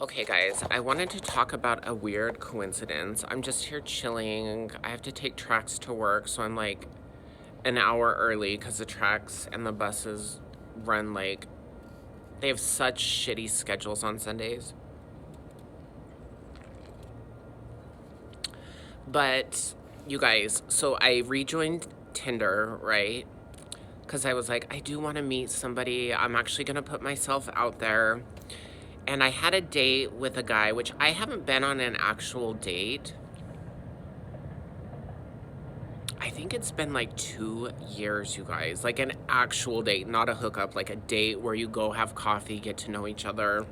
Okay, guys, I wanted to talk about a weird coincidence. I'm just here chilling. I have to take tracks to work, so I'm like an hour early because the tracks and the buses run like they have such shitty schedules on Sundays. But you guys, so I rejoined Tinder, right? Because I was like, I do want to meet somebody. I'm actually going to put myself out there. And I had a date with a guy, which I haven't been on an actual date. I think it's been like 2 years, you guys. Like an actual date, not a hookup, like a date where you go have coffee, get to know each other.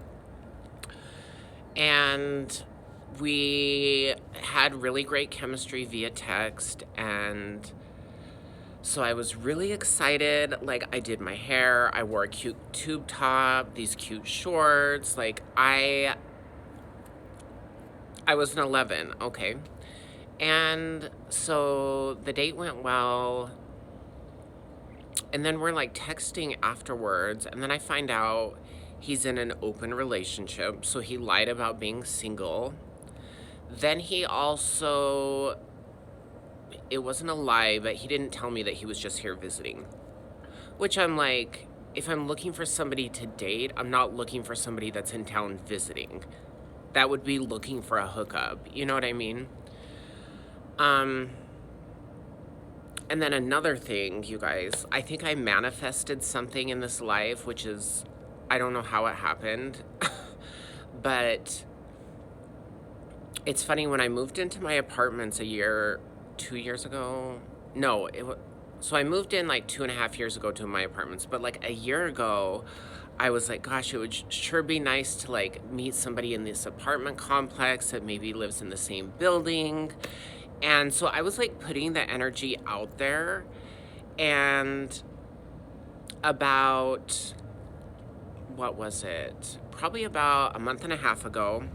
And we had really great chemistry via text. And so I was really excited. Like, I did my hair, I wore a cute tube top, these cute shorts. Like, I was an 11, okay? And so the date went well. And then we're like texting afterwards. And then I find out he's in an open relationship. So he lied about being single. Then he also, it wasn't a lie, but he didn't tell me that he was just here visiting. Which I'm like, if I'm looking for somebody to date, I'm not looking for somebody that's in town visiting. That would be looking for a hookup. You know what I mean? And then another thing, you guys, I think I manifested something in this life, which is, I don't know how it happened, but it's funny, when I moved into my apartments 2 years ago, no, so I moved in like 2.5 years ago to my apartments, but like a year ago, I was like, gosh, it would sure be nice to like meet somebody in this apartment complex that maybe lives in the same building. And so I was like putting the energy out there. And about, what was it? Probably about a month and a half ago,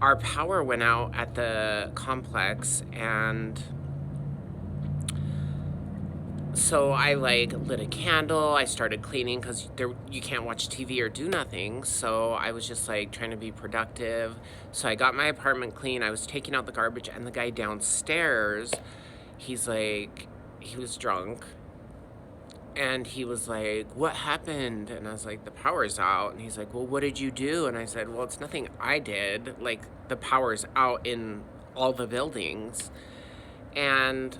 our power went out at the complex. And so I like lit a candle. I started cleaning because you can't watch TV or do nothing. So I was just like trying to be productive. So I got my apartment clean. I was taking out the garbage, and the guy downstairs, he's like, he was drunk. And he was like, what happened? And I was like, the power's out. And he's like, well, what did you do? And I said, well, it's nothing I did. Like, the power's out in all the buildings. And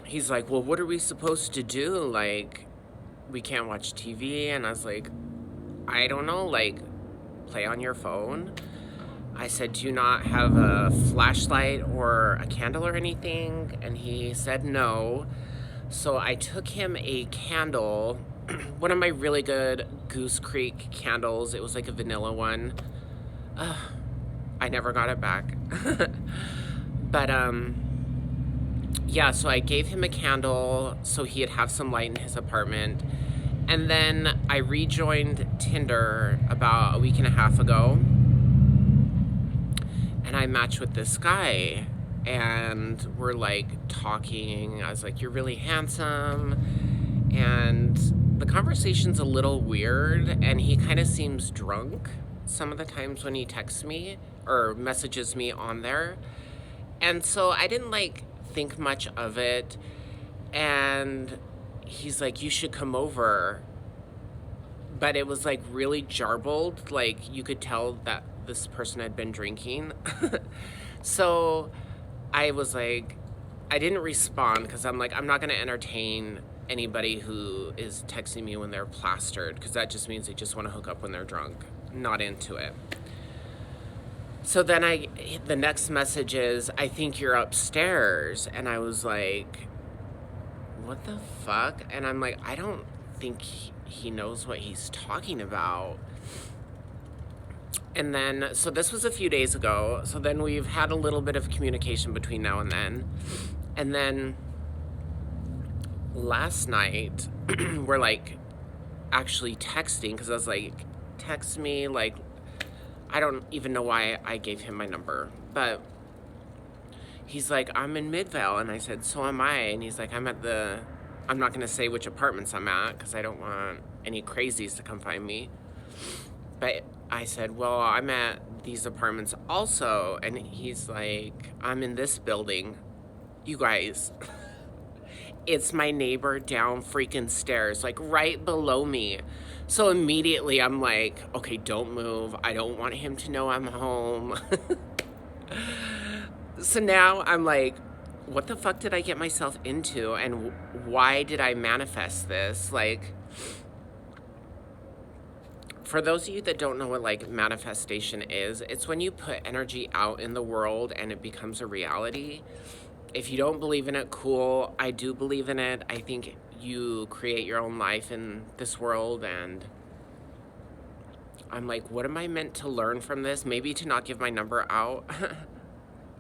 he's like, well, what are we supposed to do? Like, we can't watch TV. And I was like, I don't know, like, play on your phone. I said, do you not have a flashlight or a candle or anything? And he said no. So I took him a candle, one of my really good Goose Creek candles. It was like a vanilla one. I never got it back. But, yeah, so I gave him a candle so he'd have some light in his apartment. And then I rejoined Tinder about a week and a half ago. And I matched with this guy. And we're like talking. I was like, you're really handsome. And the conversation's a little weird. And he kind of seems drunk some of the times when he texts me or messages me on there. And so I didn't like think much of it. And he's like, you should come over. But it was like really jarbled. Like, you could tell that this person had been drinking. So I was like, I didn't respond because I'm like, I'm not going to entertain anybody who is texting me when they're plastered, because that just means they just want to hook up when they're drunk. Not into it. So then the next message is, I think you're upstairs. And I was like, what the fuck? And I'm like, I don't think he knows what he's talking about. And then, so this was a few days ago. So then we've had a little bit of communication between now and then. And then last night, we're like actually texting, because I was like, text me. Like, I don't even know why I gave him my number. But he's like, I'm in Midvale. And I said, so am I. And he's like, I'm not going to say which apartments I'm at because I don't want any crazies to come find me. But I said, well, I'm at these apartments also. And he's like, I'm in this building. You guys, it's my neighbor down freaking stairs, like right below me. So immediately I'm like, okay, don't move. I don't want him to know I'm home. So now I'm like, what the fuck did I get myself into? And why did I manifest this? Like, for those of you that don't know what like manifestation is, it's when you put energy out in the world and it becomes a reality. If you don't believe in it, cool. I do believe in it. I think you create your own life in this world, and I'm like, what am I meant to learn from this? Maybe to not give my number out.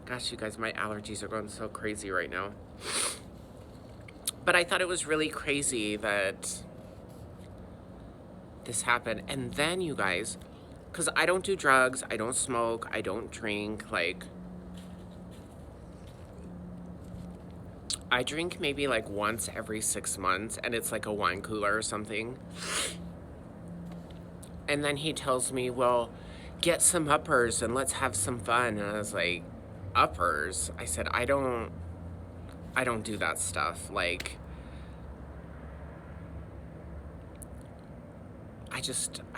Gosh, you guys, my allergies are going so crazy right now. But I thought it was really crazy that this happened. And then, you guys, because I don't do drugs, I don't smoke, I don't drink, like, I drink maybe like once every 6 months, and it's like a wine cooler or something. And then he tells me, well, get some uppers and let's have some fun. And I was like, uppers? I said, I don't do that stuff. Like, I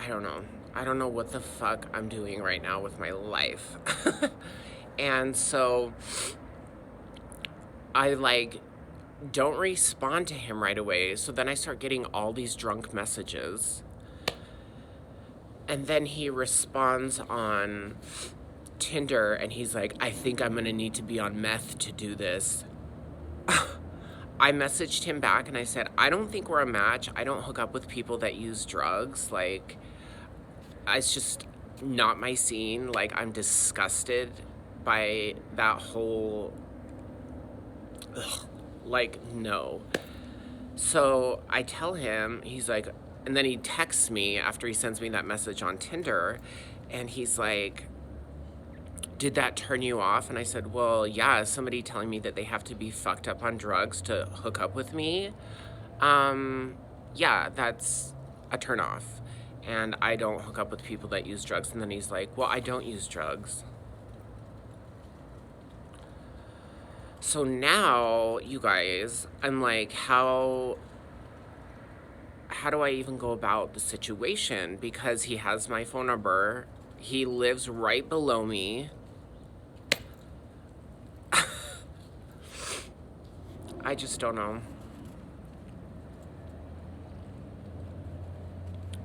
don't know. I don't know what the fuck I'm doing right now with my life. And so I like don't respond to him right away. So then I start getting all these drunk messages. And then he responds on Tinder and he's like, I think I'm gonna need to be on meth to do this. I messaged him back and I said, I don't think we're a match. I don't hook up with people that use drugs. Like, it's just not my scene. Like, I'm disgusted by that whole, like, no. So I tell him, he's like, and then he texts me after he sends me that message on Tinder, and he's like, did that turn you off? And I said, well, yeah, somebody telling me that they have to be fucked up on drugs to hook up with me. Yeah, that's a turn off. And I don't hook up with people that use drugs. And then he's like, well, I don't use drugs. So now, you guys, I'm like, how do I even go about the situation? Because he has my phone number. He lives right below me. I just don't know.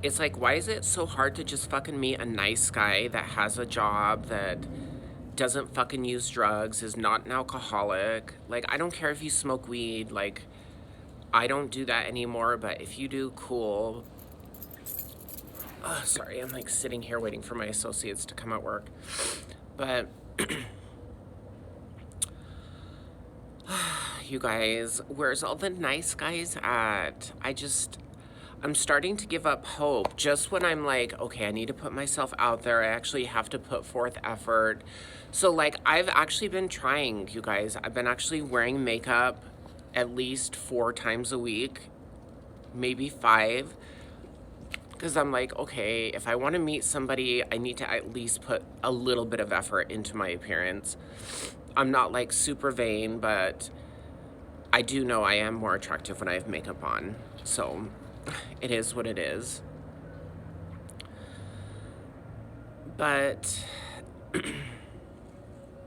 It's like, why is it so hard to just fucking meet a nice guy that has a job, that doesn't fucking use drugs, is not an alcoholic? Like, I don't care if you smoke weed. Like, I don't do that anymore, but if you do, cool. Oh, sorry, I'm like sitting here waiting for my associates to come at work. But you guys, where's all the nice guys at? I'm starting to give up hope just when I'm like, okay, I need to put myself out there. I actually have to put forth effort. So like, I've actually been trying, you guys. I've been actually wearing makeup at least 4 times a week, maybe 5. Because I'm like, okay, if I want to meet somebody, I need to at least put a little bit of effort into my appearance. I'm not like super vain, but I do know I am more attractive when I have makeup on. So it is what it is. But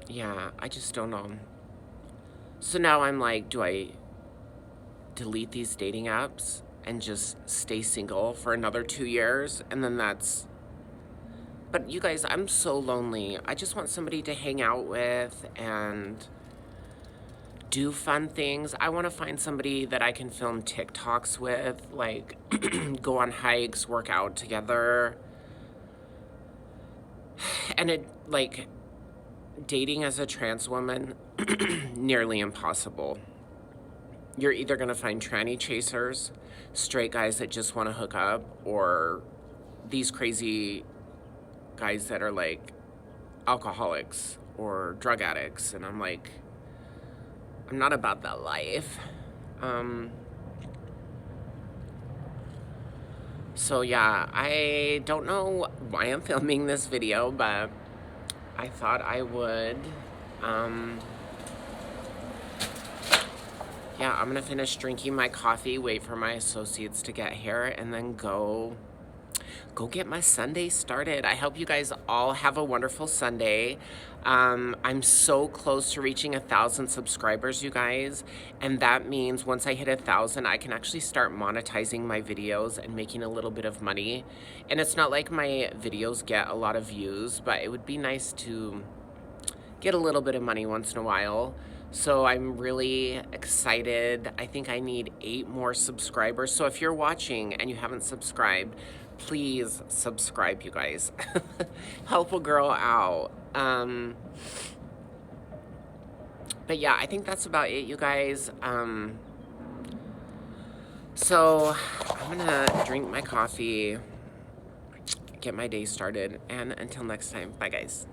yeah, I just don't know. So now I'm like, do I delete these dating apps and just stay single for another 2 years? And then that's... But you guys, I'm so lonely. I just want somebody to hang out with and do fun things. I want to find somebody that I can film TikToks with, like go on hikes, work out together. And it, like, dating as a trans woman, nearly impossible. You're either going to find tranny chasers, straight guys that just want to hook up, or these crazy guys that are like alcoholics or drug addicts. And I'm like, I'm not about that life. So yeah, I don't know why I'm filming this video, but I thought I would. Um, yeah, I'm gonna finish drinking my coffee, wait for my associates to get here, and then go get my Sunday started. I hope you guys all have a wonderful Sunday. I'm so close to reaching 1,000 subscribers, you guys, and that means once I hit 1,000, I can actually start monetizing my videos and making a little bit of money. And it's not like my videos get a lot of views, but it would be nice to get a little bit of money once in a while. So I'm really excited. I think I need 8 more subscribers. So if you're watching and you haven't subscribed, please subscribe, you guys. Help a girl out. But yeah, I think that's about it, you guys. So I'm gonna drink my coffee, get my day started, and until next time, bye guys.